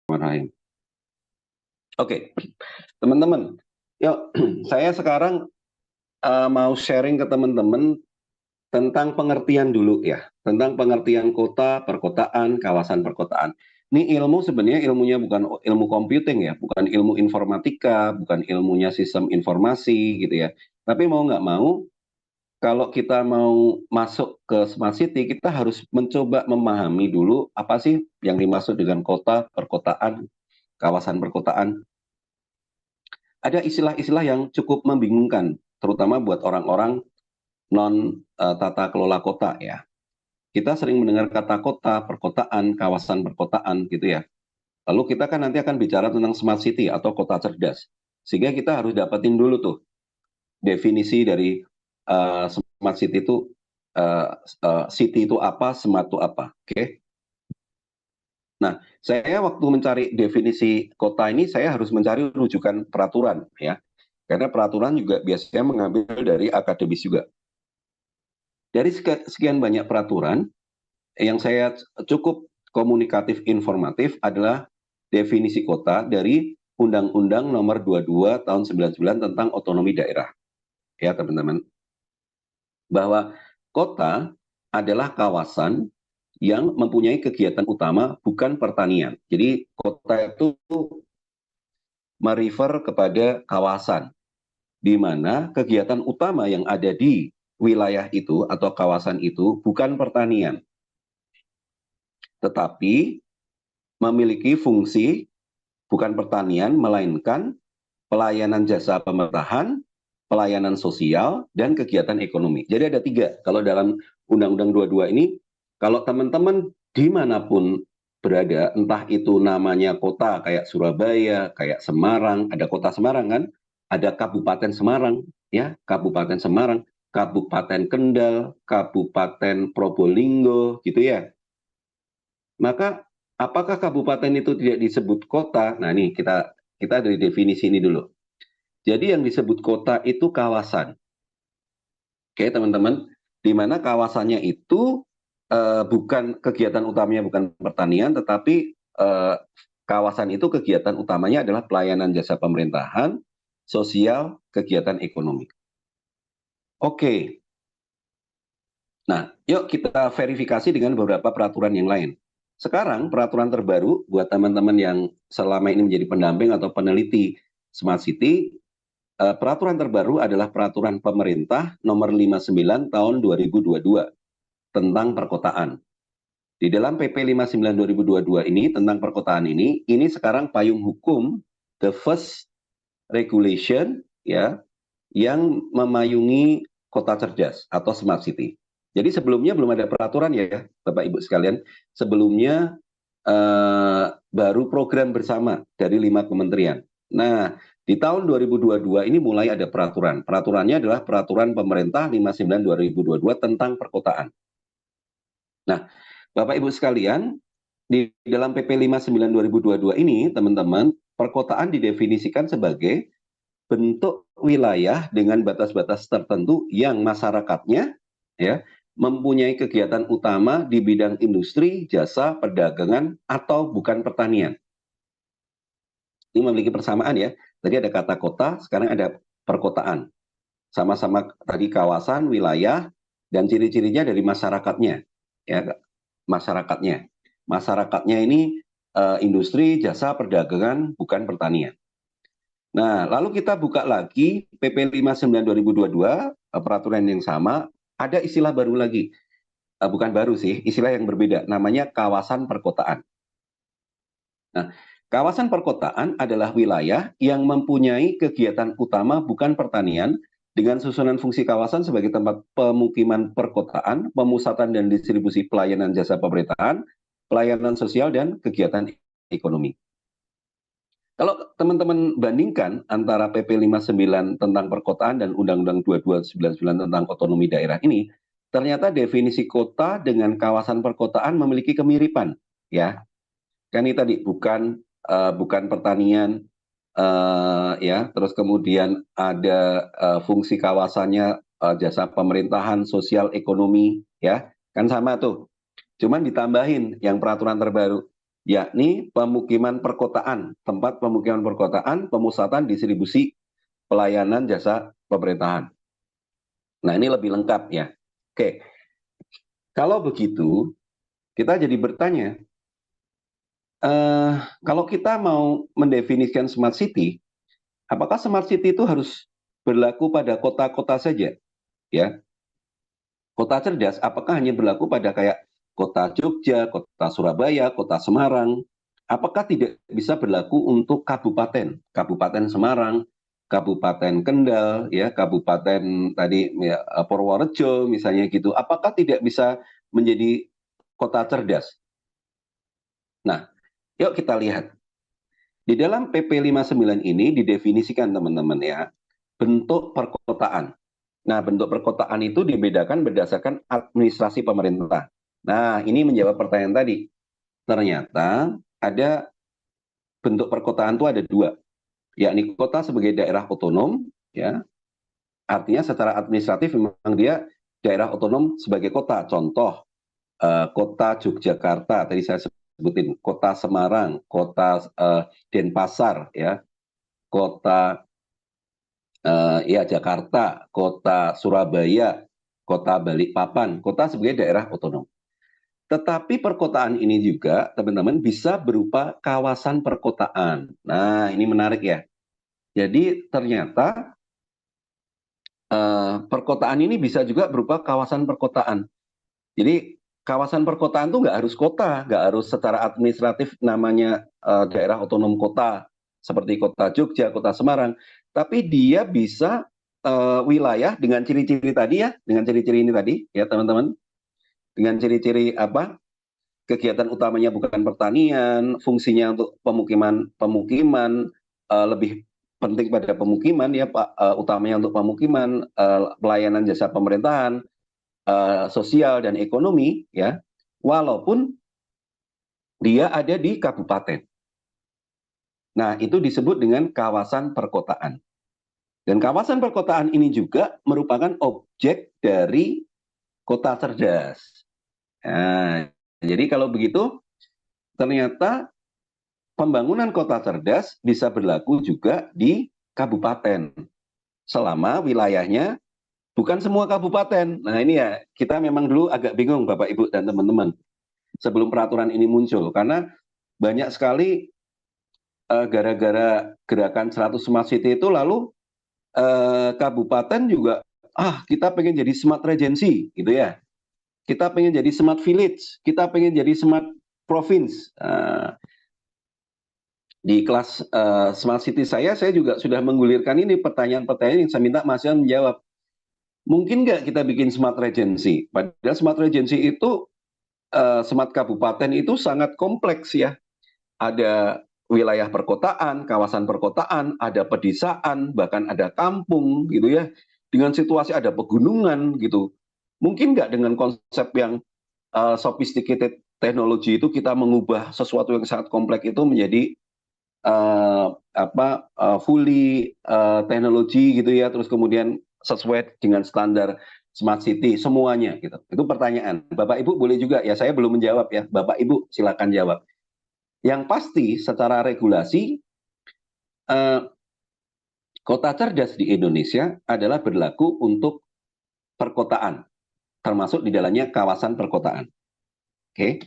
Bismillahirrahmanirrahim. Oke, teman-teman, yuk saya sekarang mau sharing ke teman-teman tentang pengertian dulu ya, tentang pengertian kota, perkotaan, kawasan perkotaan. Ini ilmu sebenarnya ilmunya bukan ilmu computing ya, bukan ilmu informatika, bukan ilmunya sistem informasi gitu ya. Tapi mau nggak mau, kalau kita mau masuk ke smart city, kita harus mencoba memahami dulu apa sih yang dimaksud dengan kota, perkotaan, kawasan perkotaan. Ada istilah-istilah yang cukup membingungkan, terutama buat orang-orang non-tata kelola kota ya. Kita sering mendengar kata kota, perkotaan, kawasan perkotaan gitu ya. Lalu kita kan nanti akan bicara tentang smart city atau kota cerdas. Sehingga kita harus dapetin dulu tuh definisi dari smart city itu, city itu apa, smart itu apa. Oke. Nah, saya waktu mencari definisi kota ini, saya harus mencari rujukan peraturan ya. Karena peraturan juga biasanya mengambil dari akademis juga. Dari sekian banyak peraturan, yang saya cukup komunikatif informatif adalah definisi kota dari Undang-Undang Nomor 22 Tahun 99 tentang otonomi daerah. Ya, teman-teman. Bahwa kota adalah kawasan yang mempunyai kegiatan utama bukan pertanian. Jadi kota itu merefer kepada kawasan, di mana kegiatan utama yang ada di wilayah itu atau kawasan itu bukan pertanian, tetapi memiliki fungsi bukan pertanian, melainkan pelayanan jasa pemerintahan, pelayanan sosial, dan kegiatan ekonomi. Jadi ada tiga. Kalau dalam Undang-Undang 22 ini, kalau teman-teman dimanapun berada, entah itu namanya kota kayak Surabaya, kayak Semarang, ada kota Semarang kan, ada Kabupaten Semarang, ya, Kabupaten Semarang, Kabupaten Kendal, Kabupaten Probolinggo, gitu ya. Maka apakah kabupaten itu tidak disebut kota? Nah, ini kita dari definisi ini dulu. Jadi yang disebut kota itu kawasan. Oke, teman-teman, di mana kawasannya itu bukan kegiatan utamanya bukan pertanian, tetapi kawasan itu kegiatan utamanya adalah pelayanan jasa pemerintahan, sosial, kegiatan ekonomi. Oke. Nah, yuk kita verifikasi dengan beberapa peraturan yang lain. Sekarang peraturan terbaru buat teman-teman yang selama ini menjadi pendamping atau peneliti Smart City, peraturan terbaru adalah peraturan pemerintah nomor 59 tahun 2022 tentang perkotaan. Di dalam PP 59 2022 ini tentang perkotaan ini sekarang payung hukum, the first regulation ya, yang memayungi kota cerdas atau smart city. Jadi sebelumnya belum ada peraturan ya, Bapak Ibu sekalian. Sebelumnya baru program bersama dari 5 kementerian. Nah, di tahun 2022 ini mulai ada peraturan. Peraturannya adalah peraturan pemerintah 59 2022 tentang perkotaan. Nah, Bapak Ibu sekalian, di dalam PP 59 2022 ini, teman-teman, perkotaan didefinisikan sebagai bentuk wilayah dengan batas-batas tertentu yang masyarakatnya ya mempunyai kegiatan utama di bidang industri, jasa, perdagangan atau bukan pertanian. Ini memiliki persamaan ya. Tadi ada kata kota, sekarang ada perkotaan. Sama-sama tadi kawasan, wilayah, dan ciri-cirinya dari masyarakatnya. Ya, masyarakatnya. Masyarakatnya ini industri, jasa, perdagangan, bukan pertanian. Nah, lalu kita buka lagi PP 59 2022, peraturan yang sama, ada istilah baru lagi. Bukan baru sih, istilah yang berbeda, namanya kawasan perkotaan. Nah, kawasan perkotaan adalah wilayah yang mempunyai kegiatan utama bukan pertanian, dengan susunan fungsi kawasan sebagai tempat pemukiman perkotaan, pemusatan dan distribusi pelayanan jasa pemerintahan, pelayanan sosial, dan kegiatan ekonomi. Kalau teman-teman bandingkan antara PP 59 tentang perkotaan dan Undang-Undang 2299 tentang otonomi daerah ini, ternyata definisi kota dengan kawasan perkotaan memiliki kemiripan, ya. Kan ini tadi bukan pertanian, ya. Terus kemudian ada fungsi kawasannya jasa pemerintahan, sosial, ekonomi, ya. Kan sama tuh. Cuman ditambahin yang peraturan terbaru. yakni pemukiman perkotaan, tempat pemukiman perkotaan, pemusatan distribusi pelayanan jasa pemerintahan. Nah, ini lebih lengkap ya. Oke, kalau begitu, kita jadi bertanya, kalau kita mau mendefinisikan smart city, apakah smart city itu harus berlaku pada kota-kota saja? Ya, kota cerdas, apakah hanya berlaku pada kayak kota Jogja, kota Surabaya, kota Semarang? Apakah tidak bisa berlaku untuk kabupaten, Kabupaten Semarang, Kabupaten Kendal, ya, Kabupaten tadi ya, Purworejo misalnya gitu? Apakah tidak bisa menjadi kota cerdas? Nah, yuk kita lihat. Di dalam PP 59 ini didefinisikan teman-teman ya, bentuk perkotaan. Nah, bentuk perkotaan itu dibedakan berdasarkan administrasi pemerintah. Nah, ini menjawab pertanyaan tadi. Ternyata ada bentuk perkotaan itu ada dua, yakni kota sebagai daerah otonom, ya. Artinya secara administratif memang dia daerah otonom sebagai kota. Contoh, kota Yogyakarta, tadi saya sebutin, kota Semarang, kota Denpasar, ya, kota ya Jakarta, kota Surabaya, kota Balikpapan, kota sebagai daerah otonom. Tetapi perkotaan ini juga, teman-teman, bisa berupa kawasan perkotaan. Nah, ini menarik ya. Jadi ternyata perkotaan ini bisa juga berupa kawasan perkotaan. Jadi kawasan perkotaan itu nggak harus kota, nggak harus secara administratif namanya daerah otonom kota, seperti kota Jogja, kota Semarang. Tapi dia bisa wilayah dengan ciri-ciri tadi ya, dengan ciri-ciri ini tadi ya teman-teman. Dengan ciri-ciri apa? Kegiatan utamanya bukan pertanian, fungsinya untuk pemukiman lebih penting pada pemukiman ya Pak, utamanya untuk pemukiman, pelayanan jasa pemerintahan, sosial dan ekonomi ya, walaupun dia ada di kabupaten. Nah, itu disebut dengan kawasan perkotaan. Dan kawasan perkotaan ini juga merupakan objek dari kota cerdas. Nah, jadi kalau begitu ternyata pembangunan kota cerdas bisa berlaku juga di kabupaten selama wilayahnya bukan semua kabupaten. Nah, ini ya kita memang dulu agak bingung Bapak Ibu dan teman-teman sebelum peraturan ini muncul karena banyak sekali gara-gara gerakan 100 Smart City itu lalu kabupaten juga kita pengen jadi smart regency gitu ya. Kita pengen jadi smart village, kita pengen jadi smart province. Di kelas Smart City saya juga sudah menggulirkan ini pertanyaan-pertanyaan yang saya minta Mas Yan menjawab. Mungkin nggak kita bikin smart regency? Padahal smart regency itu, smart kabupaten itu sangat kompleks ya. Ada wilayah perkotaan, kawasan perkotaan, ada pedesaan, bahkan ada kampung gitu ya. Dengan situasi ada pegunungan gitu. Mungkin nggak dengan konsep yang sophisticated teknologi itu kita mengubah sesuatu yang sangat kompleks itu menjadi fully teknologi gitu ya, terus kemudian sesuai dengan standar smart city semuanya gitu. Itu pertanyaan. Bapak Ibu boleh juga ya, saya belum menjawab ya. Bapak Ibu silakan jawab. Yang pasti secara regulasi kota cerdas di Indonesia adalah berlaku untuk perkotaan, termasuk di dalamnya kawasan perkotaan. Oke.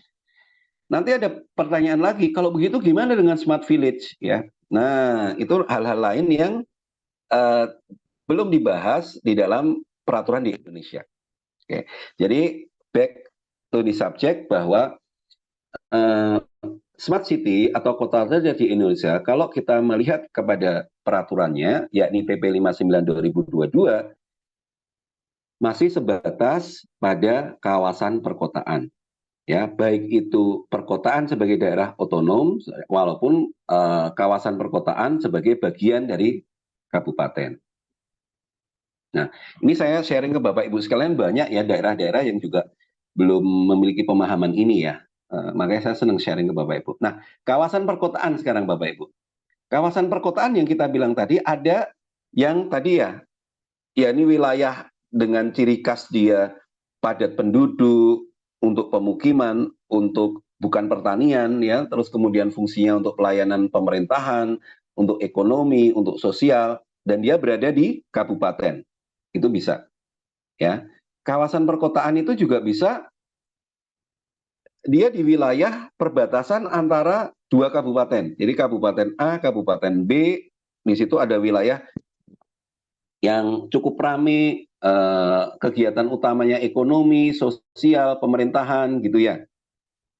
Nanti ada pertanyaan lagi, kalau begitu gimana dengan smart village ya? Nah, itu hal-hal lain yang belum dibahas di dalam peraturan di Indonesia. Oke. Jadi back to the subject bahwa smart city atau kota cerdas di Indonesia, kalau kita melihat kepada peraturannya, yakni PP 59 2022, masih sebatas pada kawasan perkotaan. Ya, baik itu perkotaan sebagai daerah otonom, walaupun kawasan perkotaan sebagai bagian dari kabupaten. Nah, ini saya sharing ke Bapak Ibu sekalian, banyak ya daerah-daerah yang juga belum memiliki pemahaman ini ya. Makanya saya senang sharing ke Bapak Ibu. Nah, kawasan perkotaan sekarang Bapak Ibu. Kawasan perkotaan yang kita bilang tadi ada yang tadi ya ini wilayah dengan ciri khas dia padat penduduk, untuk pemukiman, untuk bukan pertanian ya, terus kemudian fungsinya untuk pelayanan pemerintahan, untuk ekonomi, untuk sosial, dan dia berada di kabupaten. Itu bisa ya. Kawasan perkotaan itu juga bisa dia di wilayah perbatasan antara dua kabupaten. Jadi kabupaten A, kabupaten B, di situ ada wilayah yang cukup ramai, kegiatan utamanya ekonomi, sosial, pemerintahan gitu ya,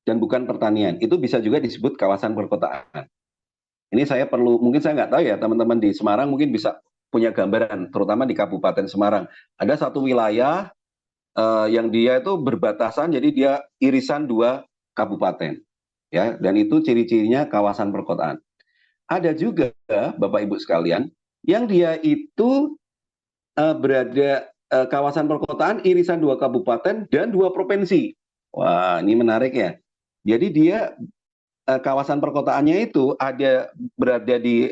dan bukan pertanian. Itu bisa juga disebut kawasan perkotaan. Ini saya perlu, mungkin saya nggak tahu ya, teman-teman di Semarang mungkin bisa punya gambaran, terutama di Kabupaten Semarang. Ada satu wilayah yang dia itu berbatasan, jadi dia irisan dua kabupaten, ya, dan itu ciri-cirinya kawasan perkotaan. Ada juga Bapak Ibu sekalian, yang dia itu berada kawasan perkotaan irisan dua kabupaten dan dua provinsi. Wah, ini menarik ya. Jadi dia kawasan perkotaannya itu berada di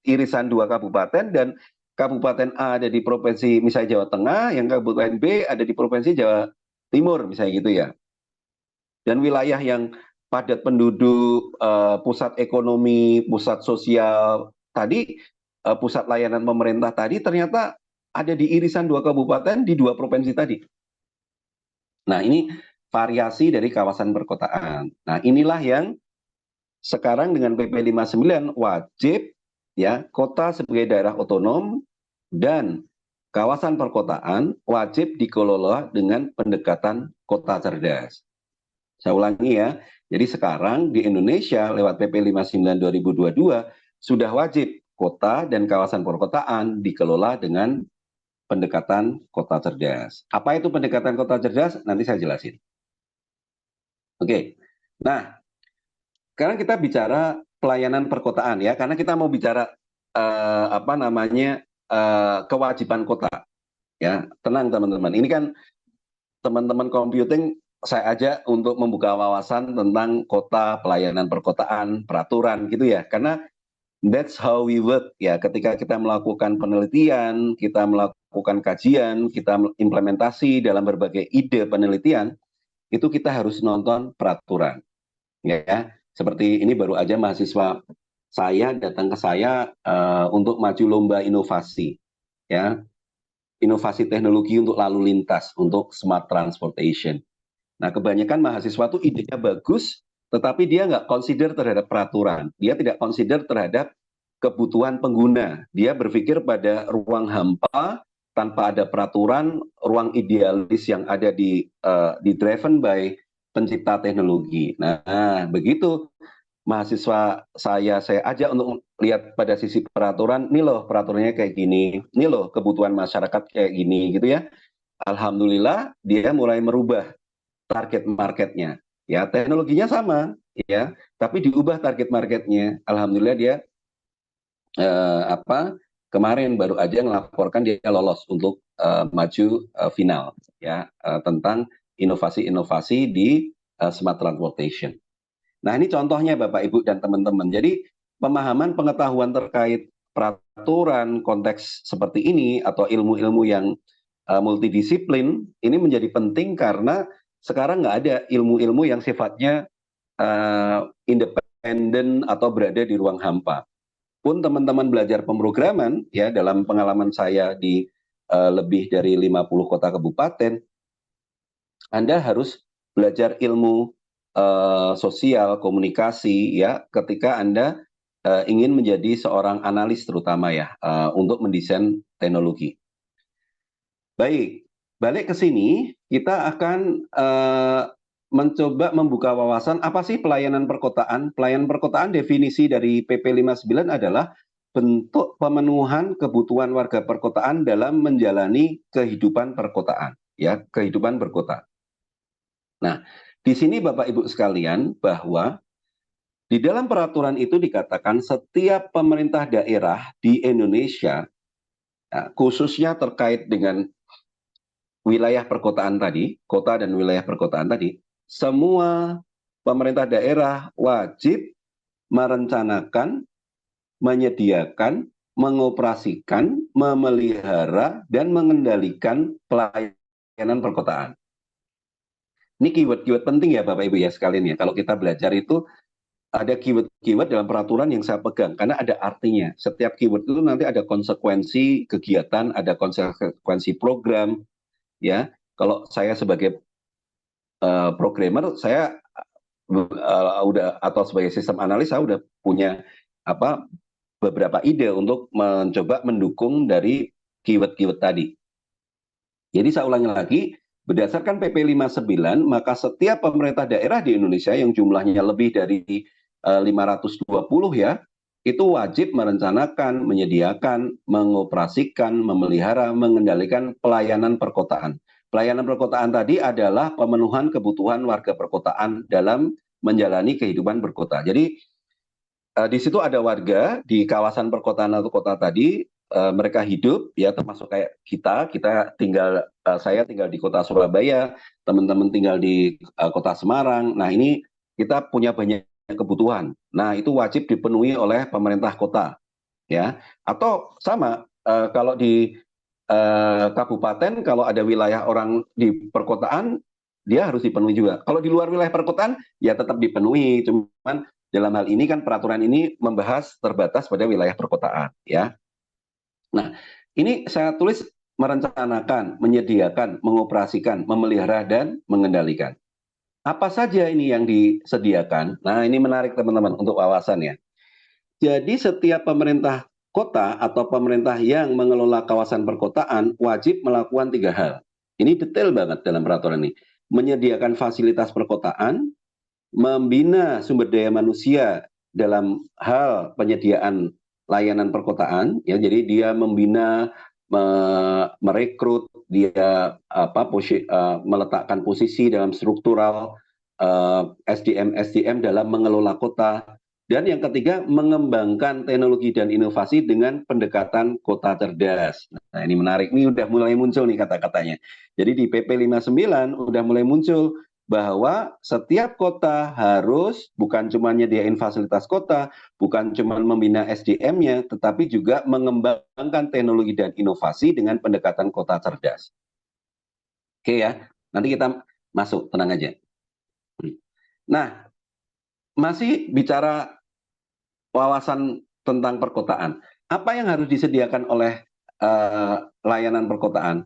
irisan dua kabupaten, dan kabupaten A ada di provinsi misalnya Jawa Tengah, yang kabupaten B ada di provinsi Jawa Timur misalnya gitu ya. Dan wilayah yang padat penduduk, pusat ekonomi, pusat sosial tadi, pusat layanan pemerintah tadi ternyata ada di irisan dua kabupaten di dua provinsi tadi. Nah, ini variasi dari kawasan perkotaan. Nah, inilah yang sekarang dengan PP 59 wajib ya, kota sebagai daerah otonom dan kawasan perkotaan wajib dikelola dengan pendekatan kota cerdas. Saya ulangi ya. Jadi sekarang di Indonesia lewat PP 59 2022 sudah wajib kota dan kawasan perkotaan dikelola dengan pendekatan kota cerdas. Apa itu pendekatan kota cerdas? Nanti saya jelasin. Oke. Nah, sekarang kita bicara pelayanan perkotaan ya, karena kita mau bicara apa namanya kewajiban kota ya. Tenang teman-teman. Ini kan teman-teman computing saya ajak untuk membuka wawasan tentang kota, pelayanan perkotaan, peraturan gitu ya. Karena that's how we work ya. Ketika kita melakukan penelitian, kita melakukan kajian, kita implementasi dalam berbagai ide penelitian, itu kita harus nonton peraturan. Ya, seperti ini baru aja mahasiswa saya datang ke saya untuk maju lomba inovasi, ya, inovasi teknologi untuk lalu lintas, untuk smart transportation. Nah, kebanyakan mahasiswa tuh idenya bagus, tetapi dia nggak consider terhadap peraturan. Dia tidak consider terhadap kebutuhan pengguna. Dia berpikir pada ruang hampa tanpa ada peraturan, ruang idealis yang ada di driven by pencipta teknologi. Nah, begitu mahasiswa saya ajak untuk lihat pada sisi peraturan, nih loh peraturannya kayak gini, nih loh kebutuhan masyarakat kayak gini gitu ya. Alhamdulillah dia mulai merubah target marketnya. Ya, teknologinya sama, ya, tapi diubah target marketnya. Alhamdulillah dia kemarin baru aja melaporkan dia lolos untuk maju final, ya, tentang inovasi-inovasi di smart transportation. Nah, ini contohnya Bapak Ibu dan teman-teman. Jadi pemahaman pengetahuan terkait peraturan konteks seperti ini atau ilmu-ilmu yang multidisiplin ini menjadi penting karena sekarang nggak ada ilmu-ilmu yang sifatnya independen atau berada di ruang hampa. Pun teman-teman belajar pemrograman, ya, dalam pengalaman saya di lebih dari 50 kota kabupaten, Anda harus belajar ilmu sosial, komunikasi, ya, ketika Anda ingin menjadi seorang analis terutama ya, untuk mendesain teknologi. Baik, balik ke sini, kita akan mencoba membuka wawasan apa sih pelayanan perkotaan. Pelayanan perkotaan definisi dari PP 59 adalah bentuk pemenuhan kebutuhan warga perkotaan dalam menjalani kehidupan perkotaan, ya, kehidupan berkota. Nah, di sini Bapak Ibu sekalian bahwa di dalam peraturan itu dikatakan setiap pemerintah daerah di Indonesia, ya, khususnya terkait dengan wilayah perkotaan tadi, kota dan wilayah perkotaan tadi, semua pemerintah daerah wajib merencanakan, menyediakan, mengoperasikan, memelihara, dan mengendalikan pelayanan perkotaan. Ini keyword-keyword penting ya Bapak Ibu ya sekalian ya. Kalau kita belajar itu ada keyword-keyword dalam peraturan yang saya pegang karena ada artinya. Setiap keyword itu nanti ada konsekuensi kegiatan, ada konsekuensi program ya. Kalau saya sebagai programmer, saya udah atau sebagai sistem analis saya udah punya apa beberapa ide untuk mencoba mendukung dari keyword-keyword tadi. Jadi saya ulangi lagi, berdasarkan PP 59, maka setiap pemerintah daerah di Indonesia yang jumlahnya lebih dari 520 ya, itu wajib merencanakan, menyediakan, mengoperasikan, memelihara, mengendalikan pelayanan perkotaan. Pelayanan perkotaan tadi adalah pemenuhan kebutuhan warga perkotaan dalam menjalani kehidupan berkota. Jadi di situ ada warga di kawasan perkotaan atau kota tadi, mereka hidup ya termasuk kayak kita tinggal, saya tinggal di kota Surabaya, teman-teman tinggal di kota Semarang. Nah ini kita punya banyak kebutuhan. Nah itu wajib dipenuhi oleh pemerintah kota ya. Atau sama kalau di kabupaten, kalau ada wilayah orang di perkotaan, dia harus dipenuhi juga. Kalau di luar wilayah perkotaan, ya tetap dipenuhi. Cuman dalam hal ini kan peraturan ini membahas terbatas pada wilayah perkotaan, ya. Nah, ini saya tulis merencanakan, menyediakan, mengoperasikan, memelihara dan mengendalikan. Apa saja ini yang disediakan? Nah, ini menarik teman-teman untuk wawasan ya. Jadi setiap pemerintah kota atau pemerintah yang mengelola kawasan perkotaan wajib melakukan 3 hal. Ini detail banget dalam peraturan ini. Menyediakan fasilitas perkotaan, membina sumber daya manusia dalam hal penyediaan layanan perkotaan, ya. Jadi dia membina, merekrut, dia meletakkan posisi dalam struktural SDM dalam mengelola kota. Dan yang ketiga, mengembangkan teknologi dan inovasi dengan pendekatan kota cerdas. Nah, ini menarik. Ini udah mulai muncul nih kata-katanya. Jadi di PP 59 udah mulai muncul bahwa setiap kota harus bukan cuma nyediain fasilitas kota, bukan cuma membina SDM-nya, tetapi juga mengembangkan teknologi dan inovasi dengan pendekatan kota cerdas. Oke ya, nanti kita masuk, tenang aja. Nah, masih bicara wawasan tentang perkotaan. Apa yang harus disediakan oleh layanan perkotaan?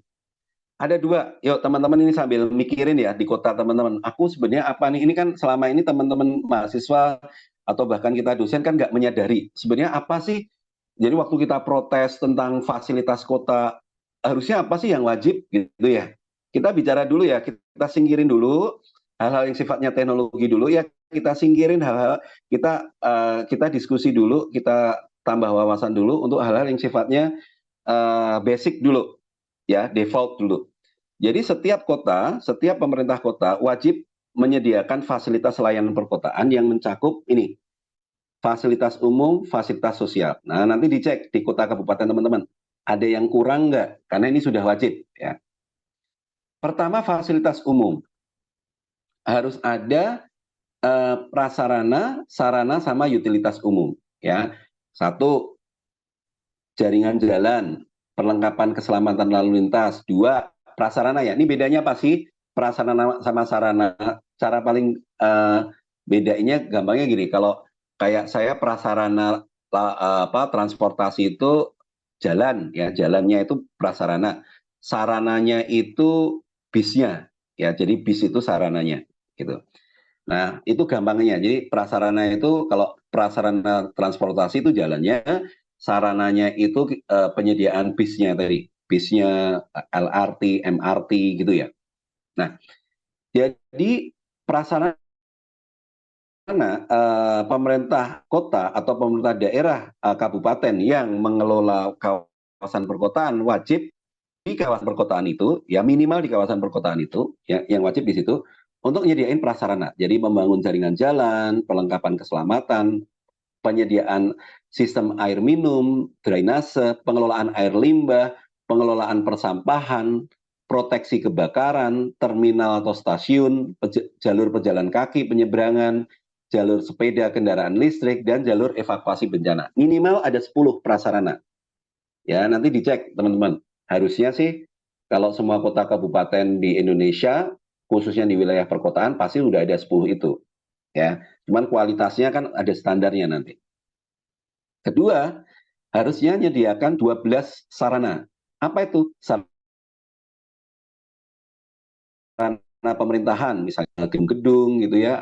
Ada 2, yuk teman-teman ini sambil mikirin ya di kota teman-teman. Aku sebenarnya apa nih? Ini kan selama ini teman-teman mahasiswa atau bahkan kita dosen kan nggak menyadari sebenarnya apa sih. Jadi waktu kita protes tentang fasilitas kota, harusnya apa sih yang wajib gitu ya. Kita bicara dulu ya, kita singkirin dulu hal-hal yang sifatnya teknologi dulu ya, kita singkirin hal-hal, kita diskusi dulu, kita tambah wawasan dulu untuk hal-hal yang sifatnya basic dulu ya, default dulu. Jadi setiap kota, setiap pemerintah kota wajib menyediakan fasilitas layanan perkotaan yang mencakup ini, fasilitas umum, fasilitas sosial. Nah, nanti dicek di kota kabupaten teman-teman, ada yang kurang nggak? Karena ini sudah wajib ya. Pertama, fasilitas umum. Harus ada prasarana, sarana sama utilitas umum ya. Satu, jaringan jalan, perlengkapan keselamatan lalu lintas. 2, prasarana ya. Ini bedanya apa sih? Prasarana sama sarana. Cara paling bedanya gampangnya gini, kalau kayak saya prasarana transportasi itu jalan ya, jalannya itu prasarana. Sarananya itu bisnya ya. Jadi bis itu sarananya gitu. Nah, itu gampangnya. Jadi prasarana itu kalau prasarana transportasi itu jalannya, sarananya itu penyediaan bisnya tadi, bisnya LRT, MRT gitu ya. Nah, jadi prasarana pemerintah kota atau pemerintah daerah kabupaten yang mengelola kawasan perkotaan wajib di kawasan perkotaan itu, ya minimal di kawasan perkotaan itu, ya, yang wajib di situ untuk nyediain prasarana. Jadi membangun jaringan jalan, perlengkapan keselamatan, penyediaan sistem air minum, drainase, pengelolaan air limbah, pengelolaan persampahan, proteksi kebakaran, terminal atau stasiun, jalur pejalan kaki, penyeberangan, jalur sepeda, kendaraan listrik, dan jalur evakuasi bencana. Minimal ada 10 prasarana. Ya, nanti dicek teman-teman. Harusnya sih kalau semua kota kabupaten di Indonesia khususnya di wilayah perkotaan pasti udah ada 10 itu, ya. Cuman kualitasnya kan ada standarnya nanti. Kedua, harusnya menyediakan 12 sarana. Apa itu? Sarana pemerintahan, misalnya gedung-gedung gitu ya,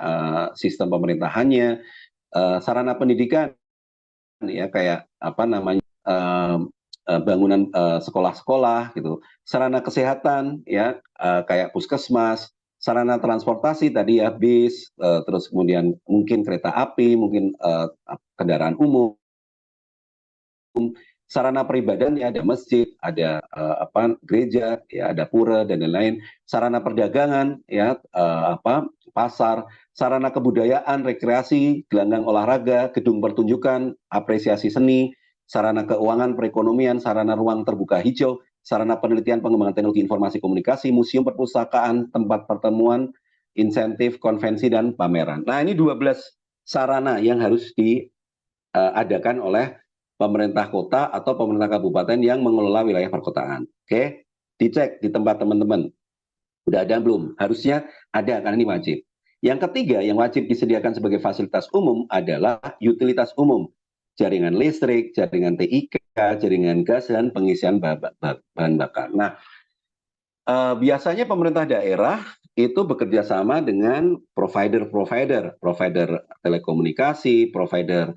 sistem pemerintahannya, sarana pendidikan ya kayak apa namanya, bangunan sekolah-sekolah gitu, sarana kesehatan ya, kayak puskesmas, sarana transportasi tadi ya bis, terus kemudian mungkin kereta api, mungkin kendaraan umum, sarana peribadahan ya ada masjid, ada gereja, ya ada pura dan lain-lain, sarana perdagangan ya pasar, sarana kebudayaan, rekreasi, gelanggang olahraga, gedung pertunjukan, apresiasi seni, sarana keuangan, perekonomian, sarana ruang terbuka hijau, sarana penelitian pengembangan teknologi informasi komunikasi, museum perpustakaan, tempat pertemuan, insentif, konvensi dan pameran. Nah, ini 12 sarana yang harus diadakan oleh pemerintah kota atau pemerintah kabupaten yang mengelola wilayah perkotaan. Oke, dicek di tempat teman-teman. Udah ada belum? Harusnya ada karena ini wajib. Yang ketiga yang wajib disediakan sebagai fasilitas umum adalah utilitas umum. Jaringan listrik, jaringan TIK, jaringan gas, dan pengisian bahan bakar. Nah, biasanya pemerintah daerah itu bekerja sama dengan provider telekomunikasi, provider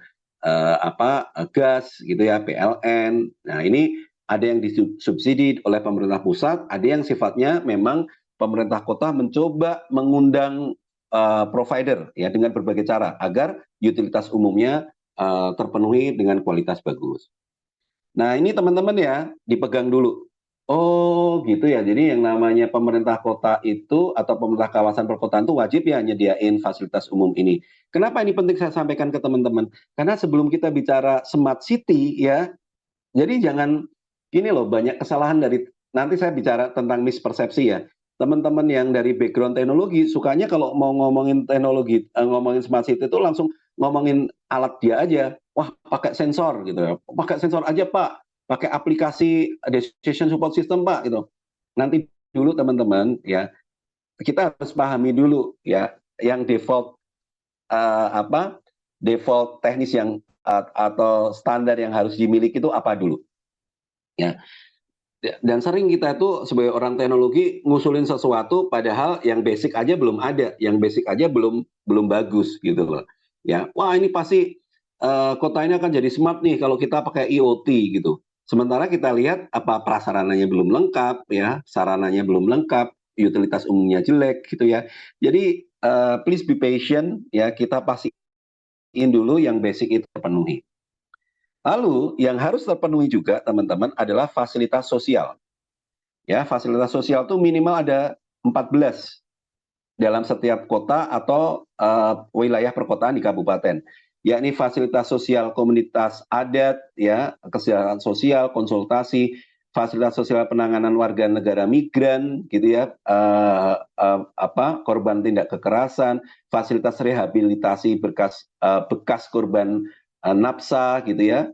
gas gitu ya, PLN. Nah, ini ada yang disubsidi oleh pemerintah pusat, ada yang sifatnya memang pemerintah kota mencoba mengundang provider ya dengan berbagai cara agar utilitas umumnya terpenuhi dengan kualitas bagus. Nah, ini teman-teman ya, dipegang dulu. Oh, gitu ya. Jadi yang namanya pemerintah kota itu atau pemerintah kawasan perkotaan itu wajib ya nyediain fasilitas umum ini. Kenapa ini penting saya sampaikan ke teman-teman? Karena sebelum kita bicara smart city ya, jadi jangan gini loh, banyak kesalahan dari nanti saya bicara tentang mispersepsi ya. Teman-teman yang dari background teknologi sukanya kalau mau ngomongin teknologi, ngomongin smart city itu langsung ngomongin alat dia aja. Wah, pakai sensor gitu ya. Pakai sensor aja, Pak. Pakai aplikasi decision support system, Pak gitu. Nanti dulu teman-teman ya, kita harus pahami dulu ya yang default default teknis yang atau standar yang harus dimiliki itu apa dulu. Ya, dan sering kita itu sebagai orang teknologi ngusulin sesuatu padahal yang basic aja belum ada, yang basic aja belum bagus gitu loh. Ya, wah ini pasti kota ini akan jadi smart nih kalau kita pakai IoT gitu. Sementara kita lihat apa prasarananya belum lengkap ya, sarananya belum lengkap, utilitas umumnya jelek gitu ya. Jadi please be patient ya, kita pastiin dulu yang basic itu terpenuhi. Lalu yang harus terpenuhi juga teman-teman adalah fasilitas sosial. Ya, fasilitas sosial itu minimal ada 14 dalam setiap kota atau wilayah perkotaan di kabupaten. Yakni fasilitas sosial komunitas adat, ya, kesejahteraan sosial, konsultasi, fasilitas sosial penanganan warga negara migran, gitu ya, korban tindak kekerasan, fasilitas rehabilitasi bekas korban nafsa, gitu ya,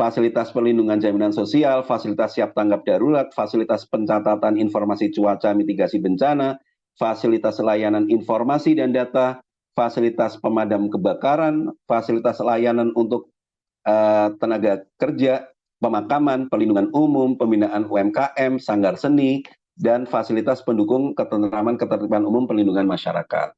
fasilitas perlindungan jaminan sosial, fasilitas siap tanggap darurat, fasilitas pencatatan informasi cuaca mitigasi bencana, fasilitas layanan informasi dan data, fasilitas pemadam kebakaran, fasilitas layanan untuk tenaga kerja, pemakaman, perlindungan umum, pembinaan UMKM, sanggar seni, dan fasilitas pendukung ketertiban umum perlindungan masyarakat.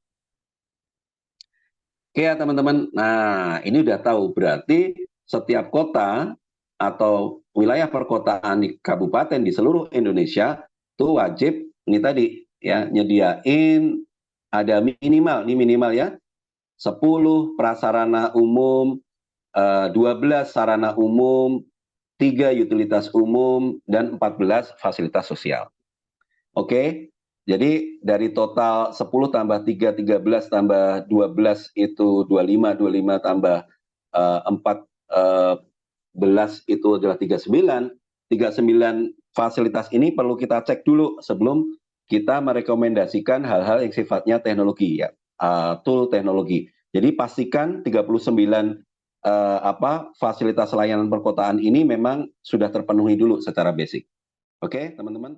Oke ya teman-teman, nah ini udah tahu berarti setiap kota atau wilayah perkotaan di kabupaten di seluruh Indonesia itu wajib ini tadi ya nyediain ada minimal ya 10 prasarana umum, 12 sarana umum, 3 utilitas umum, dan 14 fasilitas sosial. Oke, jadi dari total 10 tambah 3, 13 tambah 12 itu 25, 25 tambah 14 itu adalah 39. 39 fasilitas ini perlu kita cek dulu sebelum kita merekomendasikan hal-hal yang sifatnya teknologi ya, tool teknologi. Jadi pastikan 39 fasilitas layanan perkotaan ini memang sudah terpenuhi dulu secara basic. Oke, teman-teman.